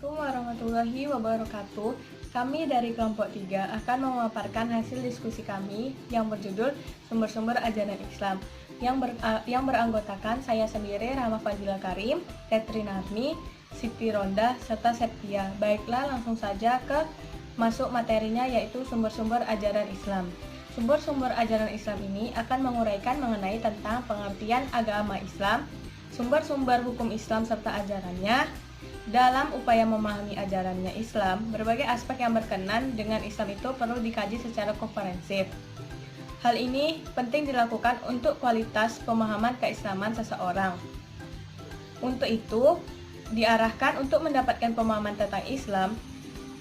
Assalamualaikum warahmatullahi wabarakatuh. Kami dari kelompok 3 akan memaparkan hasil diskusi kami yang berjudul Sumber-sumber Ajaran Islam yang beranggotakan saya sendiri, Rahma Fadila Karim, Catherine Arni, Siti Ronda, serta Septia. Baiklah, langsung saja ke masuk materinya, yaitu sumber-sumber ajaran Islam. Sumber-sumber ajaran Islam ini akan menguraikan mengenai tentang pengertian agama Islam, sumber-sumber hukum Islam serta ajarannya. Dalam upaya memahami ajarannya Islam, berbagai aspek yang berkenan dengan Islam itu perlu dikaji secara komprehensif. Hal ini penting dilakukan untuk kualitas pemahaman keislaman seseorang. Untuk itu, diarahkan untuk mendapatkan pemahaman tentang Islam.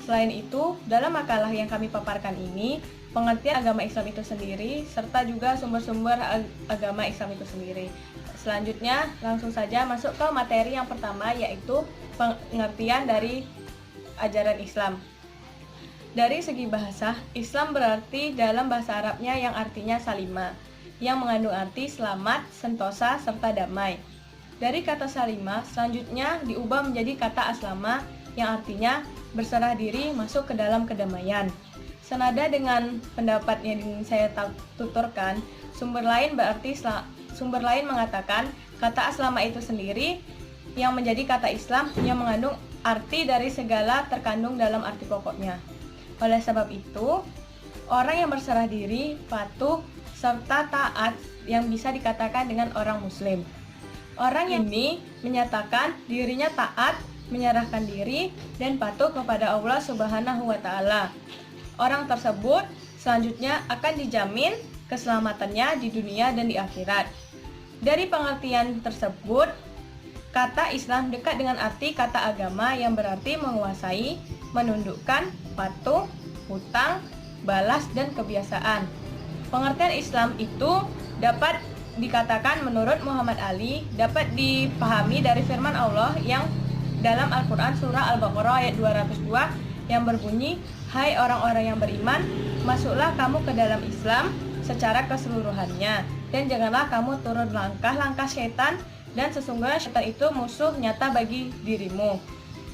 Selain itu, dalam makalah yang kami paparkan ini, pengertian agama Islam itu sendiri, serta juga sumber-sumber agama Islam itu sendiri. Selanjutnya, langsung saja masuk ke materi yang pertama, yaitu pengertian dari ajaran Islam. Dari segi bahasa, Islam berarti dalam bahasa Arabnya yang artinya salimah, yang mengandung arti selamat, sentosa, serta damai. Dari kata salimah, selanjutnya diubah menjadi kata aslama, yang artinya berserah diri masuk ke dalam kedamaian. Senada dengan pendapat yang ingin saya tuturkan, sumber lain mengatakan kata aslama itu sendiri yang menjadi kata Islam yang mengandung arti dari segala terkandung dalam arti pokoknya. Oleh sebab itu, orang yang berserah diri, patuh, serta taat yang bisa dikatakan dengan orang muslim. Orang ini menyatakan dirinya taat, menyerahkan diri, dan patuh kepada Allah Subhanahu wa Ta'ala. Orang tersebut selanjutnya akan dijamin keselamatannya di dunia dan di akhirat. Dari pengertian tersebut, kata Islam dekat dengan arti kata agama yang berarti menguasai, menundukkan, patuh, hutang, balas, dan kebiasaan. Pengertian Islam itu dapat dikatakan menurut Muhammad Ali dapat dipahami dari firman Allah yang dalam Al-Quran surah Al-Baqarah ayat 202 yang berbunyi, "Hai orang-orang yang beriman, masuklah kamu ke dalam Islam secara keseluruhannya, dan janganlah kamu turun langkah-langkah syaitan, dan sesungguhnya syaitan itu musuh nyata bagi dirimu."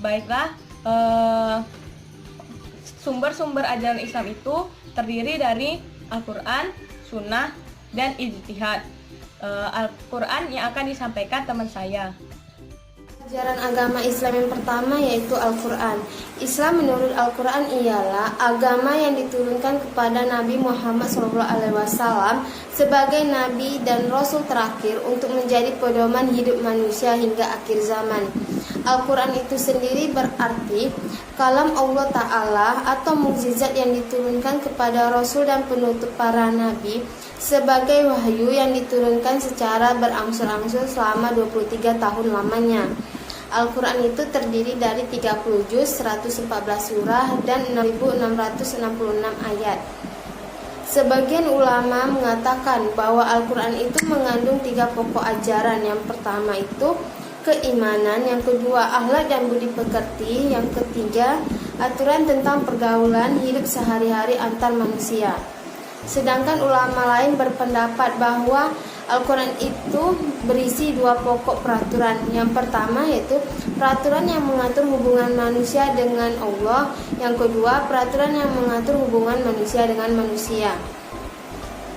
Baiklah, sumber-sumber ajaran Islam itu terdiri dari Al-Quran, Sunnah, dan Ijtihad. Al-Quran yang akan disampaikan teman saya. Ajaran agama Islam yang pertama yaitu Al-Quran. Islam menurut Al-Quran ialah agama yang diturunkan kepada Nabi Muhammad SAW sebagai Nabi dan Rasul terakhir untuk menjadi pedoman hidup manusia hingga akhir zaman. Al-Quran itu sendiri berarti kalam Allah Ta'ala atau mukjizat yang diturunkan kepada Rasul dan penutup para Nabi sebagai wahyu yang diturunkan secara berangsur-angsur selama 23 tahun lamanya. Al-Quran itu terdiri dari 30 juz, 114 surah, dan 6.666 ayat. Sebagian ulama mengatakan bahwa Al-Quran itu mengandung 3 pokok ajaran. Yang pertama itu keimanan, yang kedua akhlak dan budi pekerti, yang ketiga aturan tentang pergaulan hidup sehari-hari antar manusia. Sedangkan ulama lain berpendapat bahwa Al-Quran itu berisi 2 pokok peraturan. Yang pertama yaitu peraturan yang mengatur hubungan manusia dengan Allah. Yang kedua, peraturan yang mengatur hubungan manusia dengan manusia.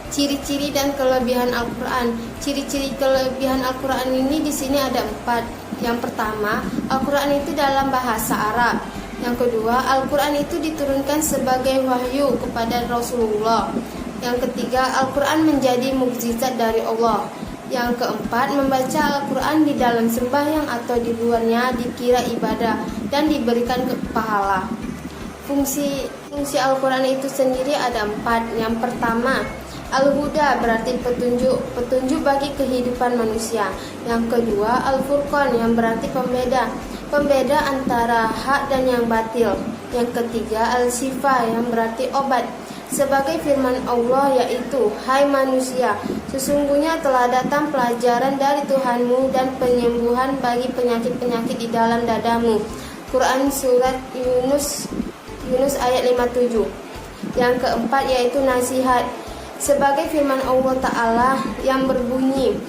Ciri-ciri dan kelebihan Al-Quran. Ciri-ciri kelebihan Al-Quran ini di sini ada 4. Yang pertama, Al-Quran itu dalam bahasa Arab. Yang kedua, Al-Quran itu diturunkan sebagai wahyu kepada Rasulullah. Yang ketiga, Al-Quran menjadi mukjizat dari Allah. Yang keempat, membaca Al-Quran di dalam sembahyang atau di luarnya dikira ibadah dan diberikan pahala. Fungsi Al-Quran itu sendiri ada 4. Yang pertama, Al-Huda berarti petunjuk bagi kehidupan manusia. Yang kedua, Al-Furqan yang berarti pembeda antara hak dan yang batil. Yang ketiga, Al-Shifa yang berarti obat. Sebagai firman Allah yaitu, "Hai manusia, sesungguhnya telah datang pelajaran dari Tuhanmu dan penyembuhan bagi penyakit-penyakit di dalam dadamu." Quran surat Yunus ayat 57. Yang keempat yaitu nasihat. Sebagai firman Allah Ta'ala yang berbunyi,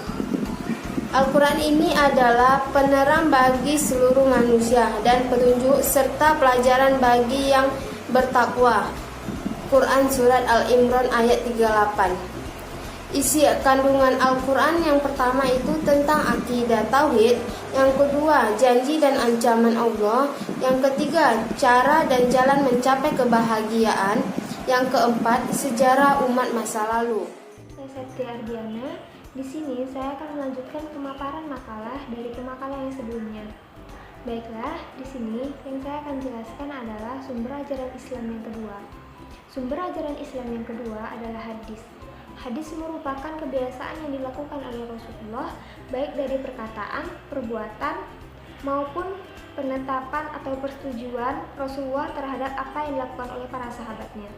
Al-Quran ini adalah penerang bagi seluruh manusia dan petunjuk serta pelajaran bagi yang bertakwa. Quran Surat Al-Imran ayat 38. Isi kandungan Al-Quran yang pertama itu tentang akidah tauhid, yang kedua janji dan ancaman Allah, yang ketiga cara dan jalan mencapai kebahagiaan, yang keempat sejarah umat masa lalu. Saya Septi Ardiana. Di sini saya akan melanjutkan pemaparan makalah dari pemakalan yang sebelumnya. Baiklah, di sini yang saya akan jelaskan adalah sumber ajaran Islam yang kedua. Sumber ajaran Islam yang kedua adalah hadis. Hadis merupakan kebiasaan yang dilakukan oleh Rasulullah, baik dari perkataan, perbuatan, maupun penetapan atau persetujuan Rasulullah terhadap apa yang dilakukan oleh para sahabatnya.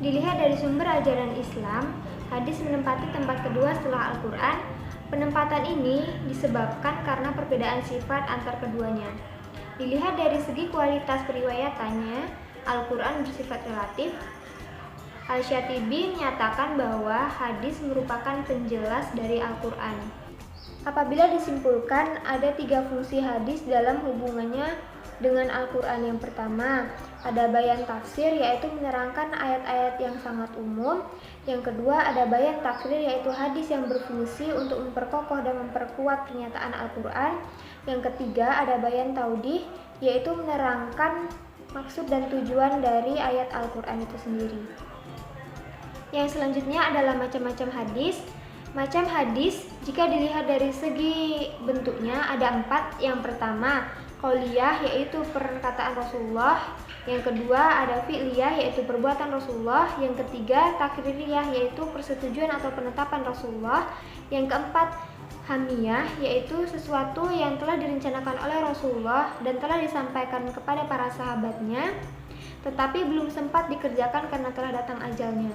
Dilihat dari sumber ajaran Islam, hadis menempati tempat kedua setelah Al-Quran. Penempatan ini disebabkan karena perbedaan sifat antar keduanya. Dilihat dari segi kualitas periwayatannya, Al-Quran bersifat relatif. Al-Syatibi menyatakan bahwa hadis merupakan penjelas dari Al-Quran. Apabila disimpulkan, ada 3 fungsi hadis dalam hubungannya dengan Al-Quran. Yang pertama, ada bayan tafsir, yaitu menerangkan ayat-ayat yang sangat umum. Yang kedua, ada bayan takrir, yaitu hadis yang berfungsi untuk memperkokoh dan memperkuat pernyataan Al-Quran. Yang ketiga, ada bayan taudih, yaitu menerangkan maksud dan tujuan dari ayat Al-Quran itu sendiri. Yang selanjutnya adalah macam-macam hadis. Macam hadis, jika dilihat dari segi bentuknya, ada 4. Yang pertama, qauliyah, yaitu perkataan Rasulullah. Yang kedua, ada fi'liyah, yaitu perbuatan Rasulullah. Yang ketiga, takririyah, yaitu persetujuan atau penetapan Rasulullah. Yang keempat, hamiyah, yaitu sesuatu yang telah direncanakan oleh Rasulullah dan telah disampaikan kepada para sahabatnya, tetapi belum sempat dikerjakan karena telah datang ajalnya.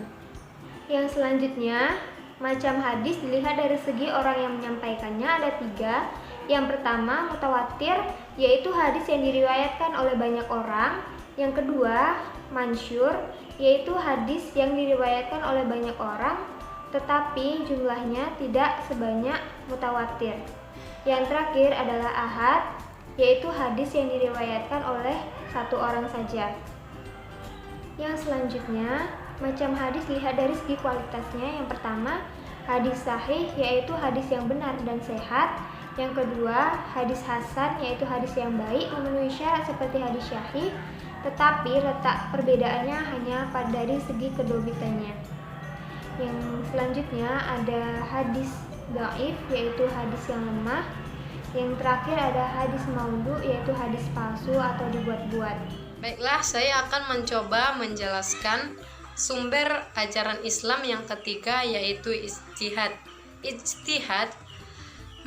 Yang selanjutnya, macam hadis dilihat dari segi orang yang menyampaikannya, ada 3. Yang pertama, mutawatir, yaitu hadis yang diriwayatkan oleh banyak orang. Yang kedua, mansyur, yaitu hadis yang diriwayatkan oleh banyak orang, tetapi jumlahnya tidak sebanyak mutawatir. Yang terakhir adalah ahad, yaitu hadis yang diriwayatkan oleh 1 orang saja. Yang selanjutnya, macam hadis dilihat dari segi kualitasnya. Yang pertama, hadis sahih, yaitu hadis yang benar dan sehat. Yang kedua, hadis hasan, yaitu hadis yang baik memenuhi syarat seperti hadis syahih, tetapi letak perbedaannya hanya pada dari segi kedobitannya. Yang selanjutnya ada hadis dhaif, yaitu hadis yang lemah. Yang terakhir ada hadis maudhu, yaitu hadis palsu atau dibuat-buat. Baiklah, saya akan mencoba menjelaskan sumber ajaran Islam yang ketiga, yaitu ijtihad. Ijtihad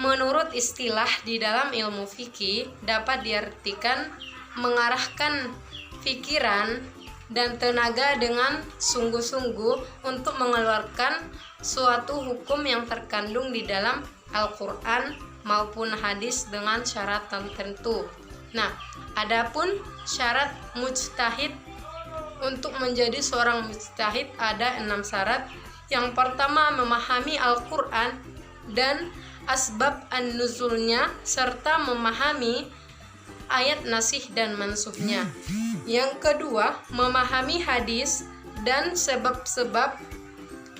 menurut istilah di dalam ilmu fikih dapat diartikan mengarahkan pikiran dan tenaga dengan sungguh-sungguh untuk mengeluarkan suatu hukum yang terkandung di dalam Al-Quran maupun hadis dengan syarat tertentu. Nah, adapun syarat mujtahid, untuk menjadi seorang mujtahid ada 6 syarat. Yang pertama, memahami Al-Quran dan asbab an-nuzulnya serta memahami ayat nasih dan mansukhnya. Yang kedua, memahami hadis dan sebab-sebab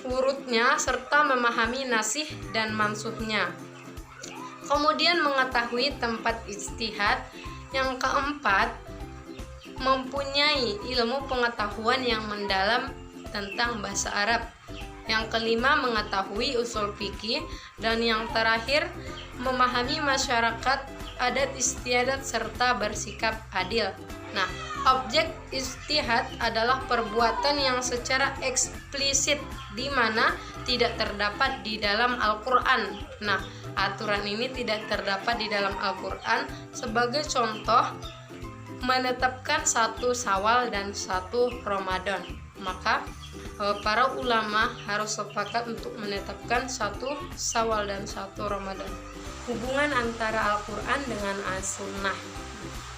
urutnya serta memahami nasih dan mansukhnya. Kemudian mengetahui tempat ijtihad. Yang keempat, mempunyai ilmu pengetahuan yang mendalam tentang bahasa Arab. Yang kelima, mengetahui usul fikih. Dan yang terakhir, memahami masyarakat, adat istiadat serta bersikap adil. Nah, objek ijtihad adalah perbuatan yang secara eksplisit di mana tidak terdapat di dalam Al-Quran. Nah, aturan ini tidak terdapat di dalam Al-Quran. Sebagai contoh, menetapkan 1 Syawal dan 1 Ramadan. Maka para ulama harus sepakat untuk menetapkan 1 Syawal dan 1 Ramadan. Hubungan antara Al-Quran dengan As-Sunnah.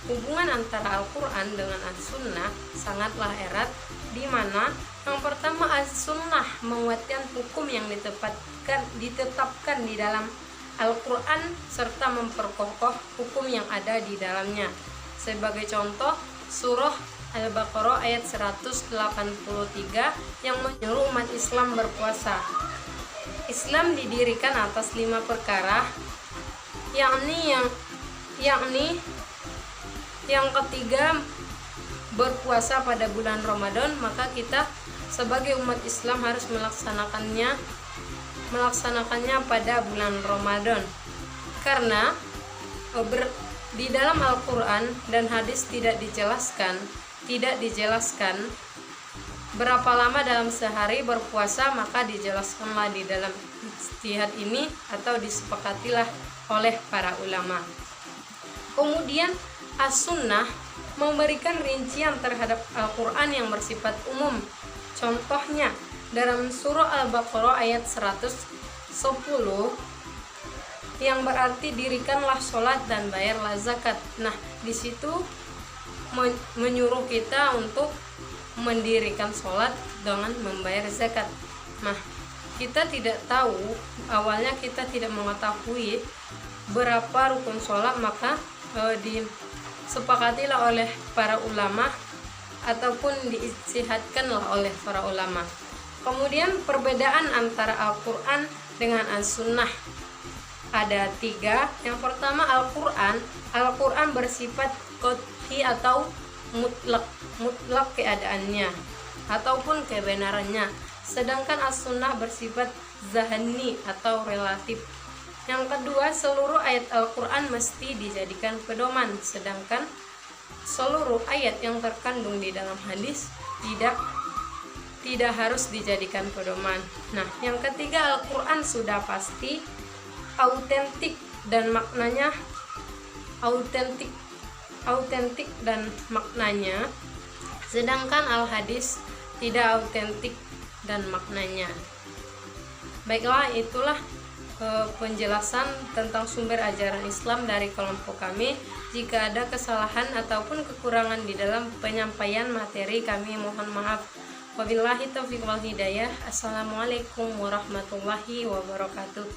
Hubungan antara Al-Quran dengan As-Sunnah sangatlah erat, di mana yang pertama, As-Sunnah menguatkan hukum yang ditetapkan di dalam Al-Quran serta memperkokoh hukum yang ada di dalamnya. Sebagai contoh, surah Al-Baqarah ayat 183 yang menyuruh umat Islam berpuasa. Islam didirikan atas 5 perkara, yakni yang ketiga berpuasa pada bulan Ramadan. Maka kita sebagai umat Islam harus melaksanakannya pada bulan Ramadan, karena di dalam Al-Quran dan hadis tidak dijelaskan berapa lama dalam sehari berpuasa, maka dijelaskanlah di dalam ijtihad ini atau disepakatilah oleh para ulama. Kemudian As-Sunnah memberikan rincian terhadap Al-Quran yang bersifat umum. Contohnya dalam surah Al-Baqarah ayat 110 yang berarti dirikanlah sholat dan bayarlah zakat. Nah, di situ menyuruh kita untuk mendirikan sholat dengan membayar zakat. Nah, kita tidak tahu, awalnya kita tidak mengetahui berapa rukun sholat, maka disepakatilah oleh para ulama ataupun diijtihadkanlah oleh para ulama. Kemudian perbedaan antara Al-Quran dengan As-Sunnah ada 3. Yang pertama, Al-Quran bersifat qat'i atau mutlak keadaannya ataupun kebenarannya, sedangkan As-Sunnah bersifat zahani atau relatif. Yang kedua, seluruh ayat Al-Quran mesti dijadikan pedoman, sedangkan seluruh ayat yang terkandung di dalam hadis tidak harus dijadikan pedoman. Nah, yang ketiga, Al-Quran sudah pasti autentik dan maknanya sedangkan Al-Hadis tidak autentik dan maknanya. Baiklah, itulah penjelasan tentang sumber ajaran Islam dari kelompok kami. Jika ada kesalahan ataupun kekurangan di dalam penyampaian materi, kami mohon maaf. Wabillahi taufiq wal hidayah. Assalamualaikum warahmatullahi wabarakatuh.